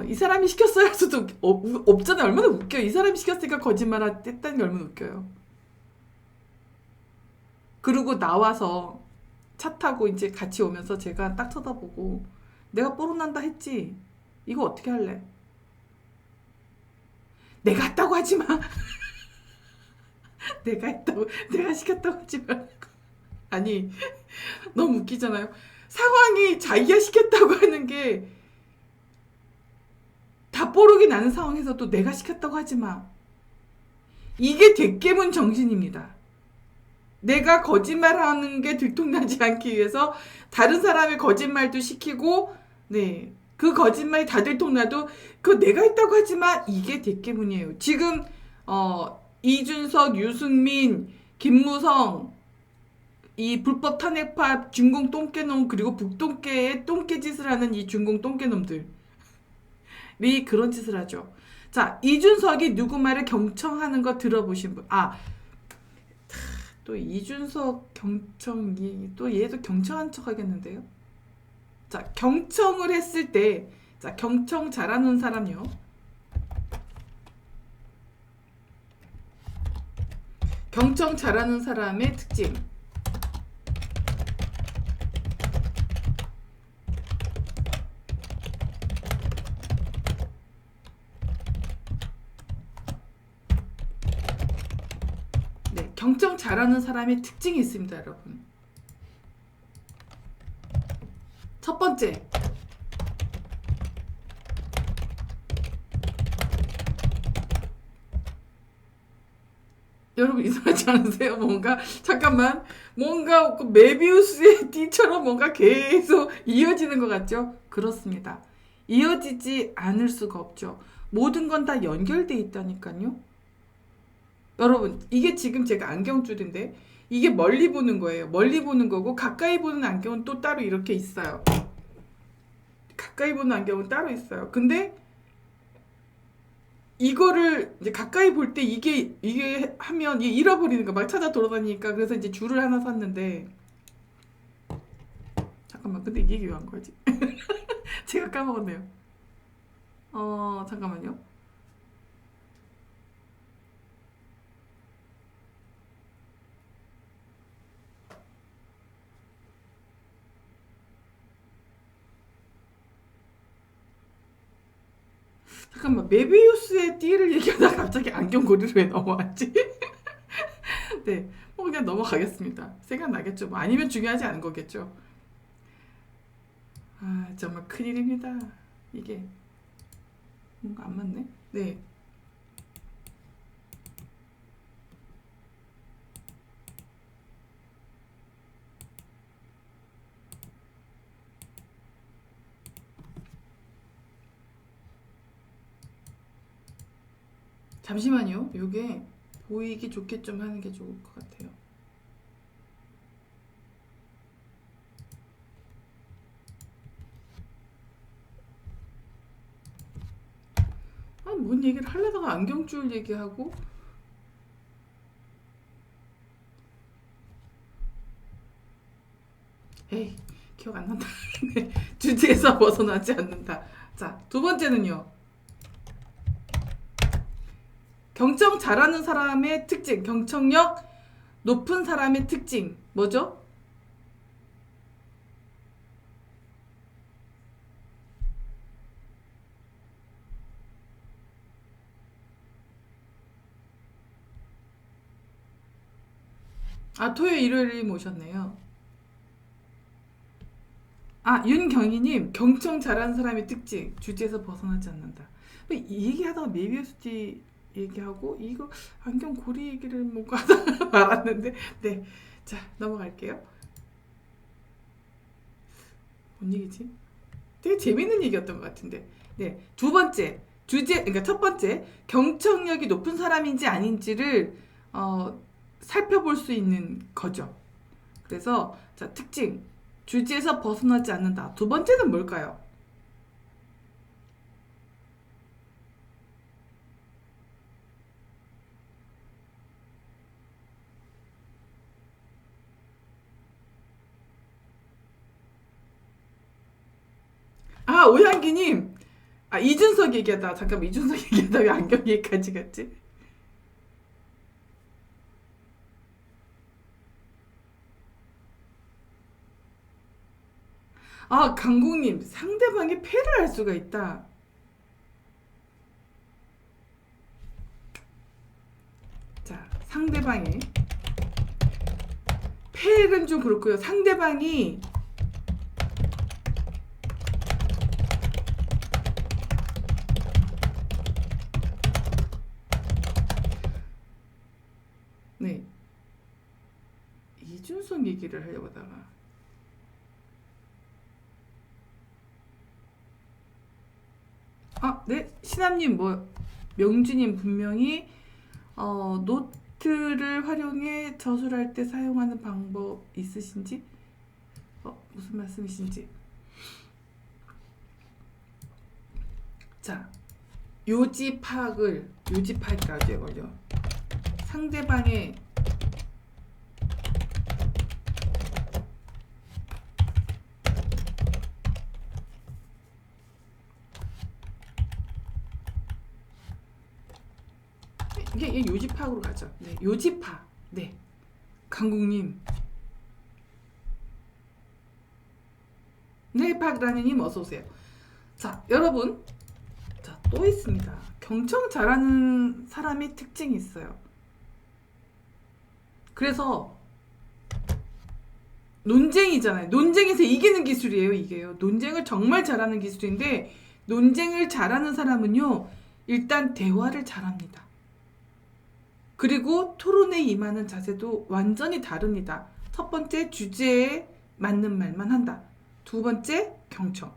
S1: 이 사람이 시켰어요 할 수도 없잖아요. 얼마나 웃겨요. 이 사람이 시켰으니까 거짓말 했다는 게 얼마나 웃겨요. 그리고 나와서 차 타고 이제 같이 오면서 제가 딱 쳐다보고, 내가 뽀록난다 했지? 이거 어떻게 할래? 내가 했다고 하지 마. 내가 시켰다고 하지 말고. 아니, 너무 웃기잖아요. 상황이 자기가 시켰다고 하는 게 다 뽀록이 나는 상황에서도 내가 시켰다고 하지 마. 이게 대깨문 정신입니다. 내가 거짓말하는 게 들통나지 않기 위해서 다른 사람의 거짓말도 시키고, 네, 그 거짓말이 다 들통나도 그거 내가 했다고 하지 마. 이게 대깨문이에요. 지금 이준석, 유승민, 김무성, 이 불법 탄핵파 중공 똥개놈, 그리고 북똥개의 똥개짓을 하는 이 중공 똥개놈들이 그런 짓을 하죠. 자, 이준석이 누구 말을 경청하는 거 들어보신 분. 또 이준석 경청이, 또 얘도 경청한 척 하겠는데요. 자, 경청을 했을 때, 자, 경청 잘하는 사람요. 경청 잘하는 사람의 특징. 네, 경청 잘하는 사람의 특징이 있습니다, 여러분. 첫 번째, 여러분 이상하지 않으세요? 뭔가 잠깐만 뭔가 그 메비우스의 띠처럼 뭔가 계속 이어지는 것 같죠? 그렇습니다. 이어지지 않을 수가 없죠. 모든 건 다 연결돼 있다니까요. 여러분 이게 지금 제가 안경줄인데 이게 멀리 보는 거예요. 멀리 보는 거고 가까이 보는 안경은 또 따로 이렇게 있어요. 가까이 보는 안경은 따로 있어요. 근데 이거를 이제 가까이 볼 때 이게 하면 이게 잃어버리는 거 막 찾아 돌아다니니까 그래서 이제 줄을 하나 샀는데 잠깐만 근데 이게 왜 한 거지? 제가 까먹었네요. 잠깐만요. 잠깐만 메비우스의 띠를 얘기하다가 갑자기 안경고리로 왜 넘어왔지? 네, 그냥 넘어가겠습니다. 생각나겠죠. 뭐 아니면 중요하지 않은 거겠죠. 아 정말 큰일입니다. 이게 뭔가 안 맞네. 네. 잠시만요. 요게 보이기 좋게 좀 하는 게 좋을 것 같아요. 뭔 얘기를 하려다가 안경줄 얘기하고 에이 기억 안 난다. 네, 주제에서 벗어나지 않는다. 자, 두 번째는요. 경청 잘하는 사람의 특징, 경청력 높은 사람의 특징 뭐죠? 아, 토요일 일요일이 모셨네요. 아, 윤경희님, 경청 잘하는 사람의 특징, 주제에서 벗어나지 않는다. 이 얘기하다가 메비우스티 얘기하고, 이거 안경 고리 얘기를 뭔가 하다가 말았는데, 네. 자, 넘어갈게요. 뭔 얘기지? 되게 재밌는 얘기였던 것 같은데. 네. 두 번째, 그러니까 첫 번째, 경청력이 높은 사람인지 아닌지를, 살펴볼 수 있는 거죠. 그래서, 자, 특징. 주제에서 벗어나지 않는다. 두 번째는 뭘까요? 아, 오향기님. 아, 이준석 얘기하다. 잠깐만, 이준석 얘기하다 왜 안경 얘기까지 갔지? 아, 강국님. 상대방의 패를 알 수가 있다. 자, 상대방의 패는 좀 그렇고요. 상대방이 네. 이준석 얘기를 하려고 하다가 아, 네. 신함님 명주님 분명히 노트를 활용해 저술할 때 사용하는 방법 있으신지? 무슨 말씀이신지? 자, 요지파기까지 걸려. 상대방의 이게 요지파악으로 가죠. 네, 요지파. 네, 강국님. 네, 박라니님 어서 오세요. 자, 여러분, 자, 또 있습니다. 경청 잘하는 사람의 특징이 있어요. 그래서 논쟁이잖아요. 논쟁에서 이기는 기술이에요, 이게요. 논쟁을 정말 잘하는 기술인데 논쟁을 잘하는 사람은요, 일단 대화를 잘합니다. 그리고 토론에 임하는 자세도 완전히 다릅니다. 첫 번째, 주제에 맞는 말만 한다. 두 번째, 경청.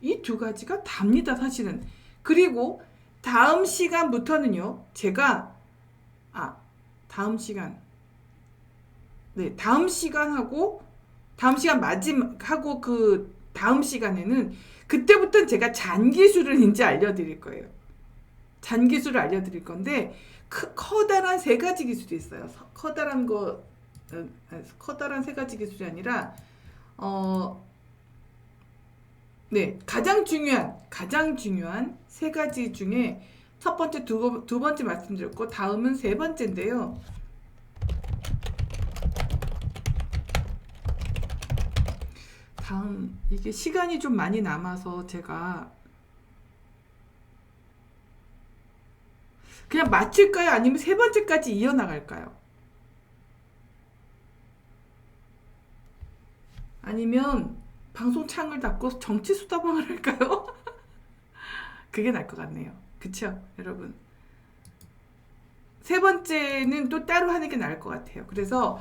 S1: 이 두 가지가 답니다, 사실은. 그리고 다음 시간부터는요, 제가 다음 시간 마지막하고 그 다음 시간에는 그때부터는 제가 잔기술을 이제 알려드릴 거예요. 잔기술을 알려드릴 건데 커다란 세 가지 기술이 있어요. 커다란 세 가지 기술이 아니라 가장 중요한 세 가지 중에 첫 번째, 두 번째 말씀드렸고 다음은 세 번째인데요. 다음 이게 시간이 좀 많이 남아서 제가 그냥 마칠까요? 아니면 세 번째까지 이어나갈까요? 아니면 방송 창을 닫고 정치 수다방을 할까요? 그게 나을 것 같네요. 그쵸, 여러분? 세 번째는 또 따로 하는 게 나을 것 같아요. 그래서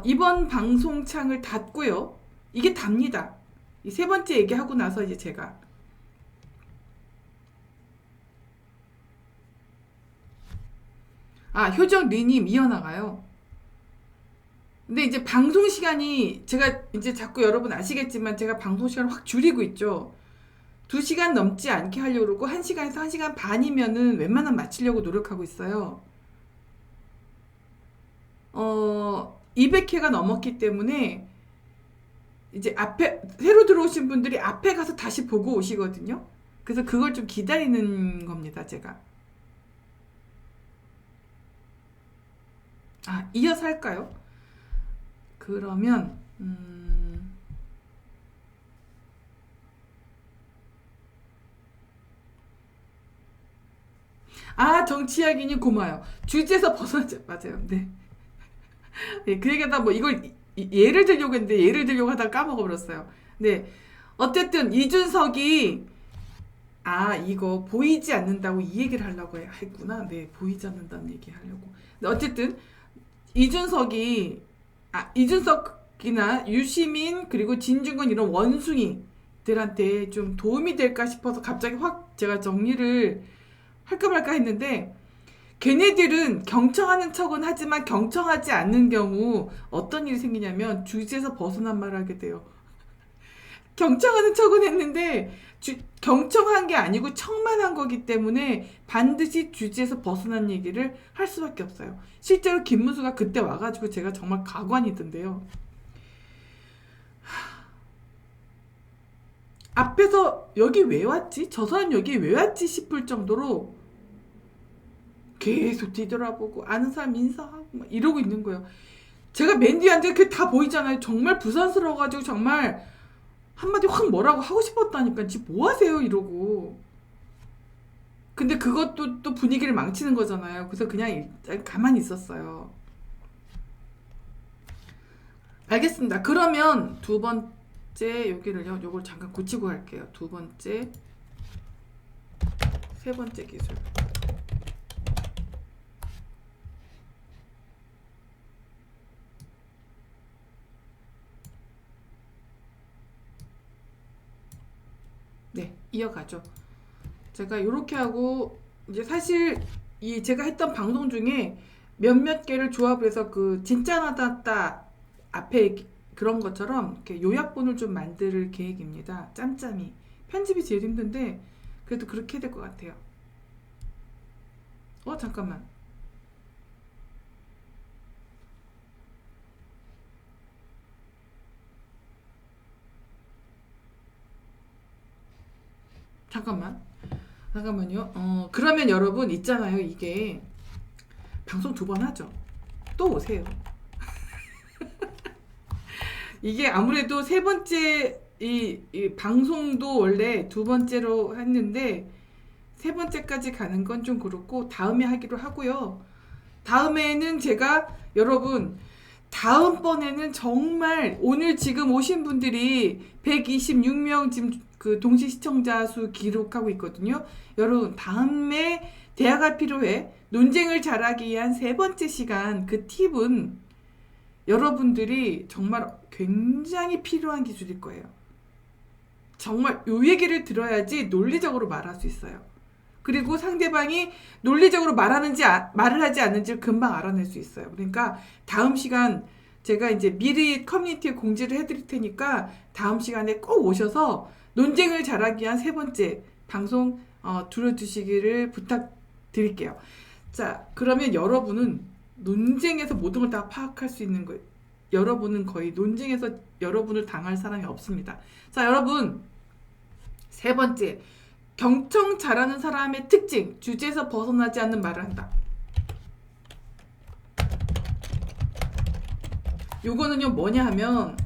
S1: 이번 방송 창을 닫고요. 이게 답니다. 이 세 번째 얘기하고 나서 이제 제가 효정 리님 이어나가요. 근데 이제 방송 시간이 제가 이제 자꾸 여러분 아시겠지만 제가 방송 시간을 확 줄이고 있죠. 2시간 넘지 않게 하려고 그러고 1시간에서 1시간 반이면은 웬만하면 마치려고 노력하고 있어요. 200회가 넘었기 때문에 이제 앞에 새로 들어오신 분들이 앞에 가서 다시 보고 오시거든요. 그래서 그걸 좀 기다리는 겁니다, 제가. 이어서 할까요? 그러면 정치 이야기님 고마워요. 주제에서 벗어나죠. 맞아요. 네. 네, 그 얘기하다 뭐 이걸 예를 들려고 했는데 예를 들려고 하다가 까먹어버렸어요. 네. 어쨌든 이준석이 이거 보이지 않는다고 이 얘기를 하려고 했구나. 네, 보이지 않는다는 얘기 하려고. 네, 어쨌든 이준석이나 유시민 그리고 진중권 이런 원숭이들한테 좀 도움이 될까 싶어서 갑자기 확 제가 정리를 할까 말까 했는데 걔네들은 경청하는 척은 하지만 경청하지 않는 경우 어떤 일이 생기냐면 주제에서 벗어난 말을 하게 돼요. 경청하는 척은 했는데 경청한 게 아니고 척만 한 거기 때문에 반드시 주제에서 벗어난 얘기를 할 수밖에 없어요. 실제로 김문수가 그때 와가지고 제가 정말 가관이던데요. 앞에서 여기 왜 왔지? 저 사람 여기 왜 왔지? 싶을 정도로 계속 뒤돌아보고 아는 사람 인사하고 막 이러고 있는 거예요. 제가 맨 뒤에 앉아 그게 다 보이잖아요. 정말 부산스러워가지고 정말 한마디 확 뭐라고 하고 싶었다니까 지금 뭐 하세요 이러고. 근데 그것도 또 분위기를 망치는 거잖아요. 그래서 그냥 일단 가만히 있었어요. 알겠습니다. 그러면 두 번째 여기를요. 요걸 잠깐 고치고 갈게요. 두 번째, 세 번째 기술. 네, 이어가죠. 제가 이렇게 하고 이제 사실 이 제가 했던 방송 중에 몇몇 개를 조합을 해서 그 진짜 나다다 앞에 그런 것처럼 이렇게 요약본을 좀 만들 계획입니다. 짬짬이. 편집이 제일 힘든데 그래도 그렇게 해야 될 것 같아요. 잠깐만. 잠깐만요. 그러면 여러분 있잖아요. 이게 방송 2번 하죠. 또 오세요. 이게 아무래도 세 번째 이 방송도 원래 2번째로 했는데 세 번째까지 가는 건 좀 그렇고 다음에 하기로 하고요. 다음에는 제가 여러분 다음번에는 정말 오늘 지금 오신 분들이 126명 지금 그 동시 시청자 수 기록하고 있거든요. 여러분 다음에 대화가 필요해. 논쟁을 잘하기 위한 세 번째 시간, 그 팁은 여러분들이 정말 굉장히 필요한 기술일 거예요. 정말 요 얘기를 들어야지 논리적으로 말할 수 있어요. 그리고 상대방이 논리적으로 말을 하지 않는지를 금방 알아낼 수 있어요. 그러니까 다음 시간 제가 이제 미리 커뮤니티에 공지를 해드릴 테니까 다음 시간에 꼭 오셔서 논쟁을 잘하기 위한 세 번째 방송 들어주시기를 부탁드릴게요. 자, 그러면 여러분은 논쟁에서 모든 걸 다 파악할 수 있는 거예요. 여러분은 거의 논쟁에서 여러분을 당할 사람이 없습니다. 자, 여러분, 세 번째, 경청 잘하는 사람의 특징, 주제에서 벗어나지 않는 말을 한다. 요거는요 뭐냐 하면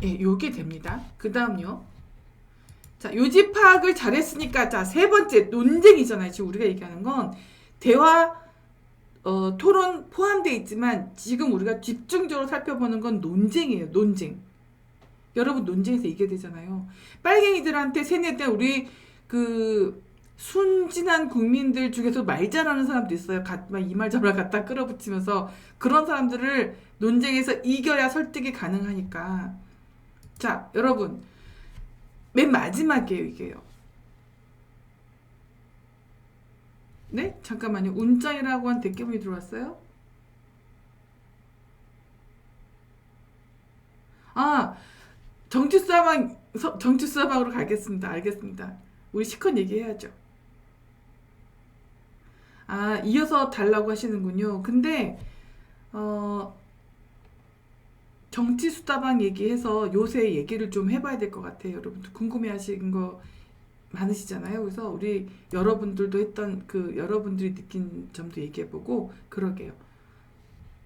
S1: 예, 요게 됩니다. 그 다음요. 자, 요지 파악을 잘했으니까, 자, 세 번째, 논쟁이잖아요. 지금 우리가 얘기하는 건, 대화, 토론 포함되어 있지만, 지금 우리가 집중적으로 살펴보는 건 논쟁이에요. 논쟁. 여러분, 논쟁에서 이게 되잖아요. 빨갱이들한테 세뇌된 우리, 순진한 국민들 중에서 말 잘하는 사람도 있어요. 이 말 저 말 갖다 끌어붙이면서, 그런 사람들을 논쟁에서 이겨야 설득이 가능하니까. 자, 여러분, 맨 마지막이에요, 이게요. 네? 잠깐만요. 운짱이라고 한 대깨문이 들어왔어요? 아, 정치수사방으로 가겠습니다. 알겠습니다. 우리 시컨 얘기해야죠. 아, 이어서 달라고 하시는군요. 근데, 정치수다방 얘기해서 요새 얘기를 좀 해봐야 될 것 같아요. 여러분들 궁금해 하시는 거 많으시잖아요. 그래서 우리 여러분들도 했던 여러분들이 느낀 점도 얘기해보고 그러게요.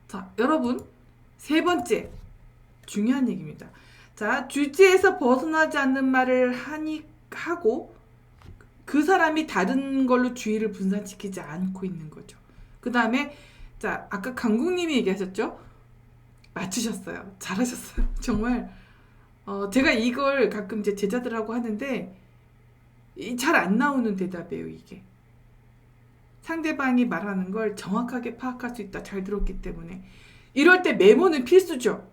S1: 자, 여러분, 세 번째 중요한 얘기입니다. 자, 주제에서 벗어나지 않는 말을 하고 그 사람이 다른 걸로 주의를 분산시키지 않고 있는 거죠. 그 다음에 자, 아까 강국님이 얘기하셨죠? 맞추셨어요. 잘하셨어요. 정말 제가 이걸 가끔 제 제자들하고 하는데 잘 안 나오는 대답이에요. 이게 상대방이 말하는 걸 정확하게 파악할 수 있다. 잘 들었기 때문에 이럴 때 메모는 필수죠.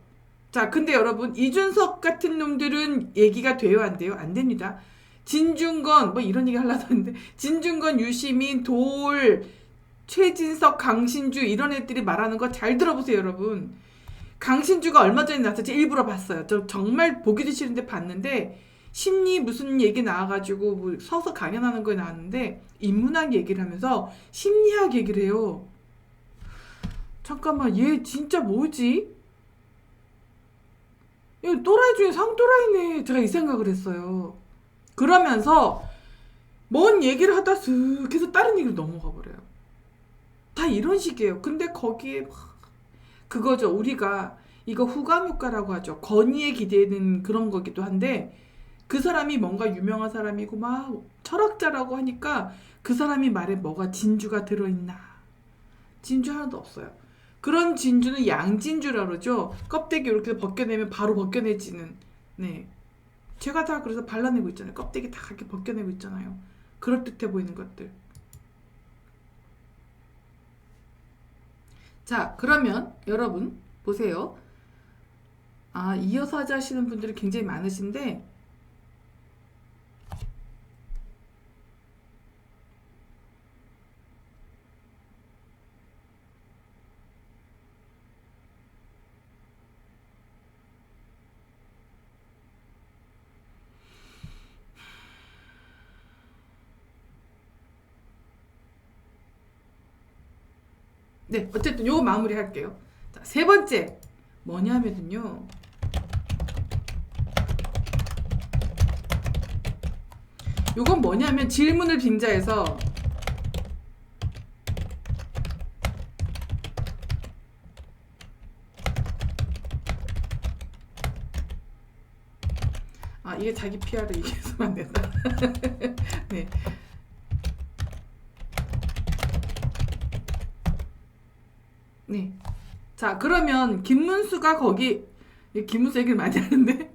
S1: 자, 근데 여러분 이준석 같은 놈들은 얘기가 돼요? 안 돼요? 안 됩니다. 진중권 뭐 이런 얘기 하려고 하는데 진중권, 유시민, 도올, 최진석, 강신주 이런 애들이 말하는 거 잘 들어보세요. 여러분 강신주가 얼마 전에 나왔었지 일부러 봤어요. 저 정말 보기도 싫은데 봤는데 심리 무슨 얘기 나와가지고 뭐 서서 강연하는 거에 나왔는데 인문학 얘기를 하면서 심리학 얘기를 해요. 잠깐만 얘 진짜 뭐지? 이거 또라이 중에 상또라이네. 제가 이 생각을 했어요. 그러면서 뭔 얘기를 하다 슥 해서 다른 얘기로 넘어가 버려요. 다 이런 식이에요. 근데 거기에 그거죠. 우리가 이거 후감 효과라고 하죠. 권위에 기대는 그런 거기도 한데 그 사람이 뭔가 유명한 사람이고 막 철학자라고 하니까 그 사람이 말에 뭐가 진주가 들어있나. 진주 하나도 없어요. 그런 진주는 양진주라 그러죠. 껍데기 이렇게 벗겨내면 바로 벗겨내지는. 네, 제가 다 그래서 발라내고 있잖아요. 껍데기 다 이렇게 벗겨내고 있잖아요. 그럴듯해 보이는 것들. 자, 그러면 여러분 보세요. 아, 이어서 하자 하시는 분들이 굉장히 많으신데 네, 어쨌든 요거 마무리 할게요. 자, 세 번째 뭐냐면요. 요건 뭐냐면 질문을 빙자해서 아, 이게 자기 PR을 얘기해서는 안 된다. 네. 네. 자, 그러면 김문수가 거기, 김문수 얘기를 많이 하는데,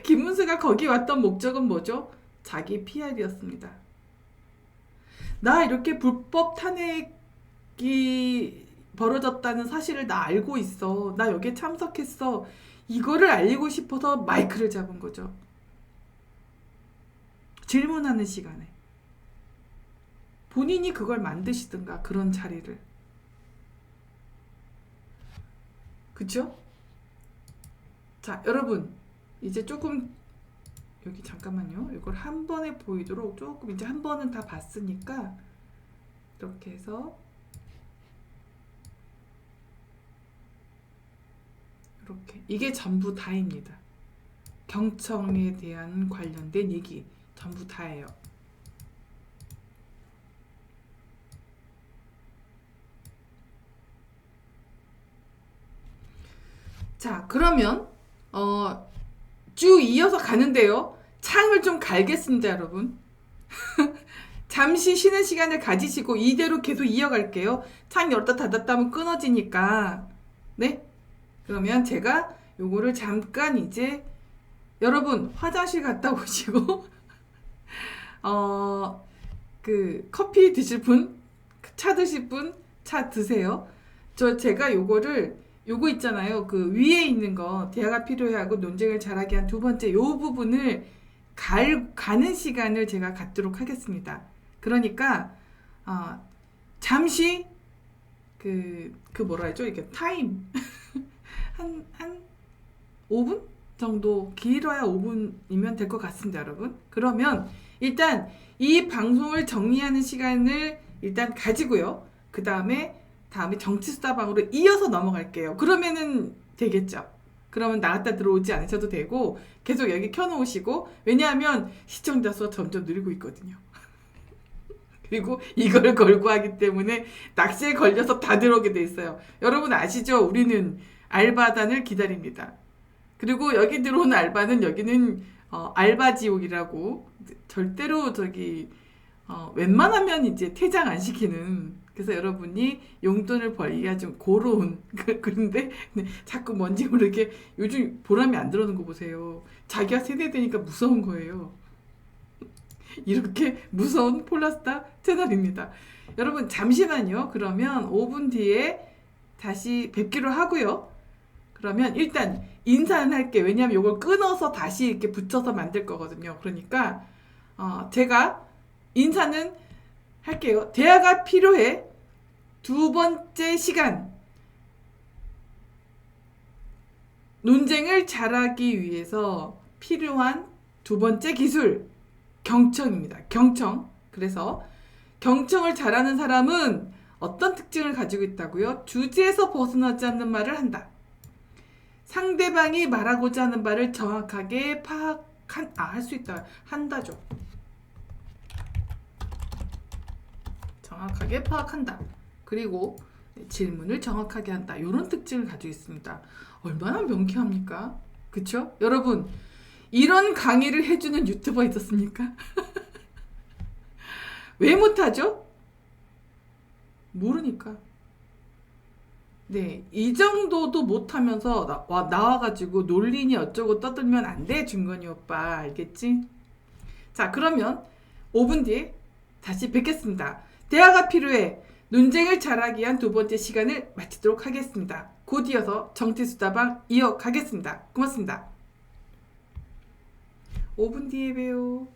S1: 김문수가 거기 왔던 목적은 뭐죠? 자기 PR이었습니다. 나 이렇게 불법 탄핵이 벌어졌다는 사실을 나 알고 있어. 나 여기에 참석했어. 이거를 알리고 싶어서 마이크를 잡은 거죠. 질문하는 시간에. 본인이 그걸 만드시든가, 그런 자리를. 그쵸? 자, 여러분. 이제 조금, 여기 잠깐만요. 이걸 한 번에 보이도록 조금, 이제 한 번은 다 봤으니까, 이렇게 해서, 이렇게. 이게 전부 다입니다. 경청에 대한 관련된 얘기. 전부 다예요. 자, 그러면 쭉 이어서 가는데요. 창을 좀 갈겠습니다, 여러분. 잠시 쉬는 시간을 가지시고 이대로 계속 이어갈게요. 창 열었다 닫았다 하면 끊어지니까. 네? 그러면 제가 요거를 잠깐 이제 여러분 화장실 갔다 오시고 그 커피 드실 분, 차 드실 분, 차 드세요. 제가 요거 있잖아요. 그 위에 있는 거, 대화가 필요해 하고 논쟁을 잘하게 한 두 번째 요 부분을 가는 시간을 제가 갖도록 하겠습니다. 그러니까, 잠시, 뭐라 하죠? 이게 타임. 한 5분 정도, 길어야 5분이면 될 것 같습니다, 여러분. 그러면, 일단, 이 방송을 정리하는 시간을 일단 가지고요. 그 다음에 정치수다방으로 이어서 넘어갈게요. 그러면은 되겠죠. 그러면 나갔다 들어오지 않으셔도 되고 계속 여기 켜놓으시고, 왜냐하면 시청자 수가 점점 늘고 있거든요. 그리고 이걸 걸고 하기 때문에 낚시에 걸려서 다 들어오게 돼 있어요. 여러분 아시죠? 우리는 알바단을 기다립니다. 그리고 여기 들어오는 알바는 여기는 알바 지옥이라고, 절대로 웬만하면 이제 퇴장 안 시키는, 그래서 여러분이 용돈을 벌기가 좀 고로운 그런데 자꾸 뭔지 모르게 요즘 보람이 안 들어오는 거 보세요. 자기가 세대되니까 무서운 거예요. 이렇게 무서운 폴라스타 채널입니다. 여러분 잠시만요. 그러면 5분 뒤에 다시 뵙기로 하고요. 그러면 일단 인사는 할게요. 왜냐하면 이걸 끊어서 다시 이렇게 붙여서 만들 거거든요. 그러니까 제가 인사는 할게요. 대화가 필요해. 두 번째 시간. 논쟁을 잘하기 위해서 필요한 두 번째 기술. 경청입니다. 경청. 그래서 경청을 잘하는 사람은 어떤 특징을 가지고 있다고요? 주제에서 벗어나지 않는 말을 한다. 상대방이 말하고자 하는 바를 정확하게 할 수 있다. 한다죠. 정확하게 파악한다. 그리고 질문을 정확하게 한다. 이런 특징을 가지고 있습니다. 얼마나 명쾌합니까? 그쵸? 여러분, 이런 강의를 해주는 유튜버 있었습니까? 왜 못하죠? 모르니까. 네, 이 정도도 못하면서 나와가지고 논리니 어쩌고 떠들면 안 돼, 준건이 오빠. 알겠지? 자, 그러면 5분 뒤에 다시 뵙겠습니다. 대화가 필요해. 논쟁을 잘하기 위한 두 번째 시간을 마치도록 하겠습니다. 곧 이어서 정치수다방 이어가겠습니다. 고맙습니다. 5분 뒤에 봬요.